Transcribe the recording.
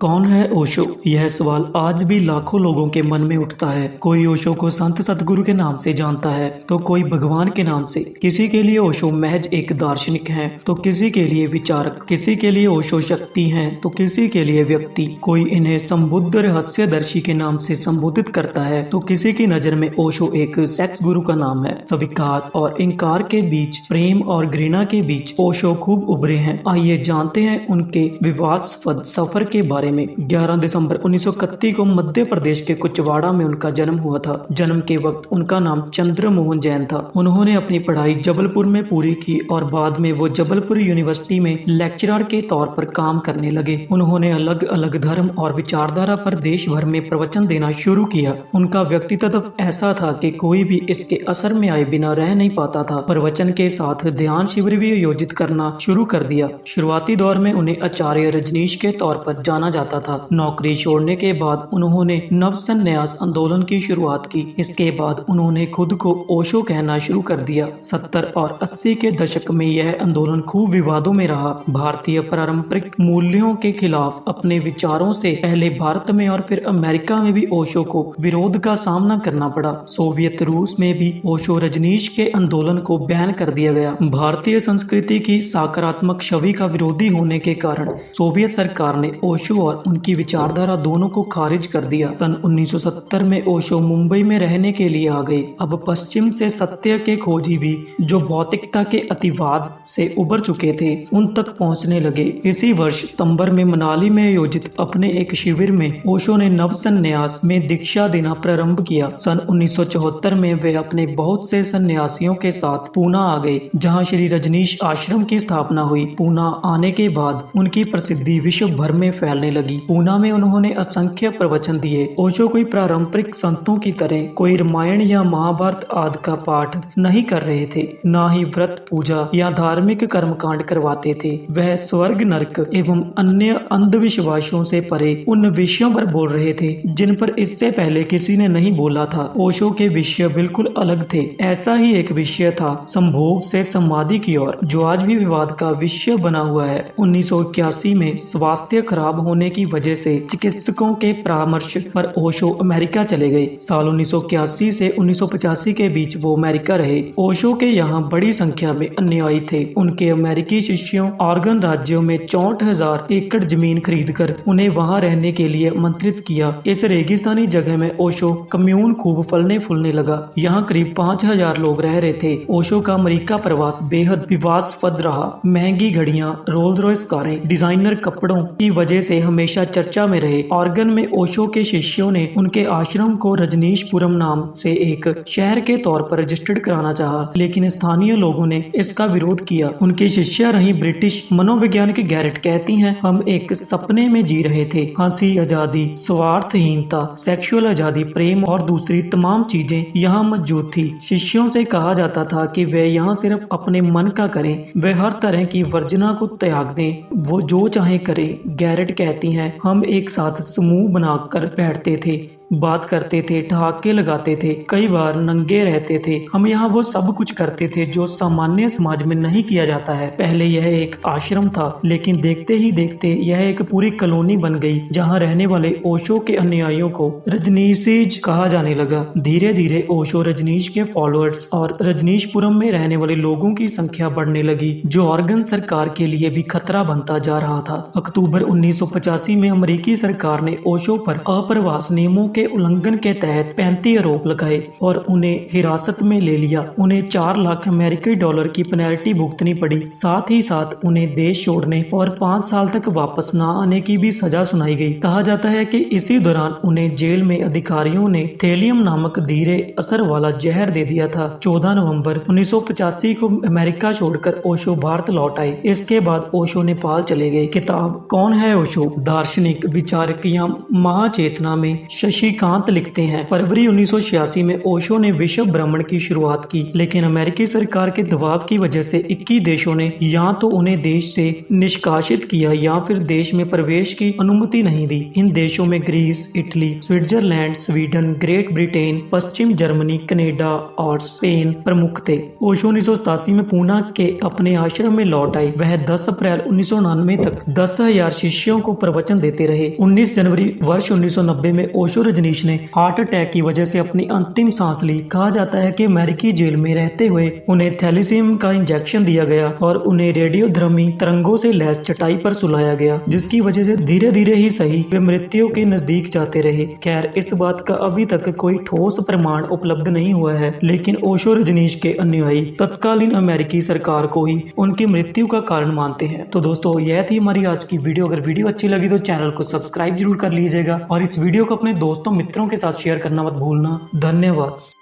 कौन है ओशो? यह सवाल आज भी लाखों लोगों के मन में उठता है। कोई ओशो को संत सतगुरु के नाम से जानता है तो कोई भगवान के नाम से। किसी के लिए ओशो महज एक दार्शनिक हैं तो किसी के लिए विचारक, किसी के लिए ओशो शक्ति हैं तो किसी के लिए व्यक्ति। कोई इन्हें संबुद्ध रहस्यदर्शी के नाम से संबोधित करता है तो किसी की नजर में ओशो एक सेक्स गुरु का नाम है। स्वीकार और इनकार के बीच, प्रेम और घृणा के बीच ओशो खूब उभरे हैं। आइए जानते हैं उनके विवादास्पद सफर के बारे में। 11 दिसंबर 1931 को मध्य प्रदेश के कुचवाड़ा में उनका जन्म हुआ था। जन्म के वक्त उनका नाम चंद्र मोहन जैन था। उन्होंने अपनी पढ़ाई जबलपुर में पूरी की और बाद में वो जबलपुर यूनिवर्सिटी में लेक्चरर के तौर पर काम करने लगे। उन्होंने अलग अलग धर्म और विचारधारा पर देश भर में प्रवचन देना शुरू किया। उनका व्यक्तित्व ऐसा था कि कोई भी इसके असर में आए बिना रह नहीं पाता था। प्रवचन के साथ ध्यान शिविर भी आयोजित करना शुरू कर दिया। शुरुआती दौर में उन्हें आचार्य रजनीश के तौर पर जाना जाता था। नौकरी छोड़ने के बाद उन्होंने नव संन्यास आंदोलन की शुरुआत की। इसके बाद उन्होंने खुद को ओशो कहना शुरू कर दिया। 70 और 80 के दशक में यह आंदोलन खूब विवादों में रहा। भारतीय पारंपरिक मूल्यों के खिलाफ अपने विचारों से पहले भारत में और फिर अमेरिका में भी ओशो को विरोध का सामना करना पड़ा। सोवियत रूस में भी ओशो रजनीश के आंदोलन को बैन कर दिया गया। भारतीय संस्कृति की सकारात्मक छवि का विरोधी होने के कारण सोवियत सरकार ने ओशो और उनकी विचारधारा दोनों को खारिज कर दिया। सन 1970 में ओशो मुंबई में रहने के लिए आ गए। अब पश्चिम से सत्य के खोजी भी जो भौतिकता के अतिवाद से उबर चुके थे उन तक पहुंचने लगे। इसी वर्ष सितंबर में मनाली में आयोजित अपने एक शिविर में ओशो ने नव संन्यास में दीक्षा देना प्रारंभ किया। सन 1974 में वे अपने बहुत से सन्यासियों के साथ पूना आ गए, जहां श्री रजनीश आश्रम की स्थापना हुई। पूना आने के बाद उनकी प्रसिद्धि विश्व भर में फैलने लगी। पूना में उन्होंने असंख्य प्रवचन दिए। ओशो कोई पारंपरिक संतों की तरह कोई रामायण या महाभारत आदि का पाठ नहीं कर रहे थे, न ही व्रत पूजा या धार्मिक कर्मकांड करवाते थे। वह स्वर्ग नरक एवं अन्य अंधविश्वासों से परे उन विषयों पर बोल रहे थे जिन पर इससे पहले किसी ने नहीं बोला था। ओशो के विषय बिल्कुल अलग थे। ऐसा ही एक विषय था संभोग से समाधि की ओर, जो आज भी विवाद का विषय बना हुआ है। 1981 में स्वास्थ्य खराब होने की वजह से चिकित्सकों के परामर्श पर ओशो अमेरिका चले गए। साल 1981 से 1985 के बीच वो अमेरिका रहे। ओशो के यहाँ बड़ी संख्या में अनुयायी थे। उनके अमेरिकी शिष्यों ऑर्गन राज्यों में 64,000 एकड़ जमीन खरीदकर उन्हें वहाँ रहने के लिए आमंत्रित किया। इस रेगिस्तानी जगह में ओशो कम्यून खूब फलने फूलने लगा। यहाँ करीब 5,000 लोग रह रहे थे। ओशो का अमेरिका प्रवास बेहद विवादास्पद रहा। महंगी घड़ियां, रोल्स रॉयस कारें, डिजाइनर कपड़ों की वजह से हमेशा चर्चा में रहे। ऑर्गन में ओशो के शिष्यों ने उनके आश्रम को रजनीशपुरम नाम से एक शहर के तौर पर रजिस्टर्ड कराना चाहा, लेकिन स्थानीय लोगों ने इसका विरोध किया। उनकी शिष्या रही ब्रिटिश मनोवैज्ञानिक गैरेट कहती हैं, हम एक सपने में जी रहे थे। हंसी, आजादी, स्वार्थहीनता, सेक्सुअल आजादी, प्रेम और दूसरी तमाम चीजें यहाँ मौजूद थी। शिष्यों से कहा जाता था कि वे यहाँ सिर्फ अपने मन का करें, वे हर तरह की वर्जना को त्याग दें, वो जो चाहे करें। गैरेट कहती हैं, हम एक साथ समूह बनाकर बैठते थे, बात करते थे, ठहाके लगाते थे, कई बार नंगे रहते थे। हम यहाँ वो सब कुछ करते थे जो सामान्य समाज में नहीं किया जाता है। पहले यह एक आश्रम था, लेकिन देखते ही देखते यह एक पूरी कॉलोनी बन गई, जहाँ रहने वाले ओशो के अनुयायियों को रजनीशीज कहा जाने लगा। धीरे धीरे ओशो रजनीश के फॉलोअर्स और रजनीशपुरम में रहने वाले लोगों की संख्या बढ़ने लगी, जो ऑर्गन सरकार के लिए भी खतरा बनता जा रहा था। अक्टूबर 1985 में अमेरिकी सरकार ने ओशो पर अप्रवास नियमों के उल्लंघन के तहत 35 आरोप लगाए और उन्हें हिरासत में ले लिया। उन्हें 4 लाख अमेरिकी डॉलर की पेनल्टी भुगतनी पड़ी। साथ ही साथ उन्हें देश छोड़ने और 5 साल तक वापस न आने की भी सजा सुनाई गई। कहा जाता है कि इसी दौरान उन्हें जेल में अधिकारियों ने थेलियम नामक धीरे असर वाला जहर दे दिया था। 14 नवंबर 1985 को अमेरिका छोड़कर ओशो भारत लौट आए। इसके बाद ओशो नेपाल चले गए। किताब कौन है ओशो? दार्शनिक, विचारक या महाचेतना में शशि निशिकांत लिखते हैं, फरवरी 1986 में ओशो ने विश्व भ्रमण की शुरुआत की, लेकिन अमेरिकी सरकार के दबाव की वजह से 21 देशों ने या तो उन्हें देश से निष्कासित किया या फिर देश में प्रवेश की अनुमति नहीं दी। इन देशों में Greece, Italy, Switzerland, Sweden, Great Britain, पश्चिम जर्मनी, कनाडा और स्पेन प्रमुख थे। ओशो 1987 में पूना के अपने आश्रम में लौट आए। वह 10 अप्रैल 1999 तक 10,000 शिष्यों को प्रवचन देते रहे। 19 जनवरी वर्ष 1990 में ओशो रजनीश ने हार्ट अटैक की वजह से अपनी अंतिम सांस ली। कहा जाता है कि अमेरिकी जेल में रहते हुए उन्हें थैलीसीमिया का इंजेक्शन दिया गया और उन्हें रेडियोधर्मी तरंगों से लैस चटाई पर सुलाया गया, जिसकी वजह से धीरे धीरे ही सही वे मृत्यु के नजदीक जाते रहे। खैर, इस बात का अभी तक कोई ठोस प्रमाण उपलब्ध नहीं हुआ है, लेकिन ओशो रजनीश के अनुयायी तत्कालीन अमेरिकी सरकार को ही उनकी मृत्यु का कारण मानते हैं। तो दोस्तों, यह थी हमारी आज की वीडियो। अगर वीडियो अच्छी लगी तो चैनल को सब्सक्राइब जरूर कर लीजिएगा और इस वीडियो को अपने दोस्तों मित्रों के साथ शेयर करना मत भूलना। धन्यवाद।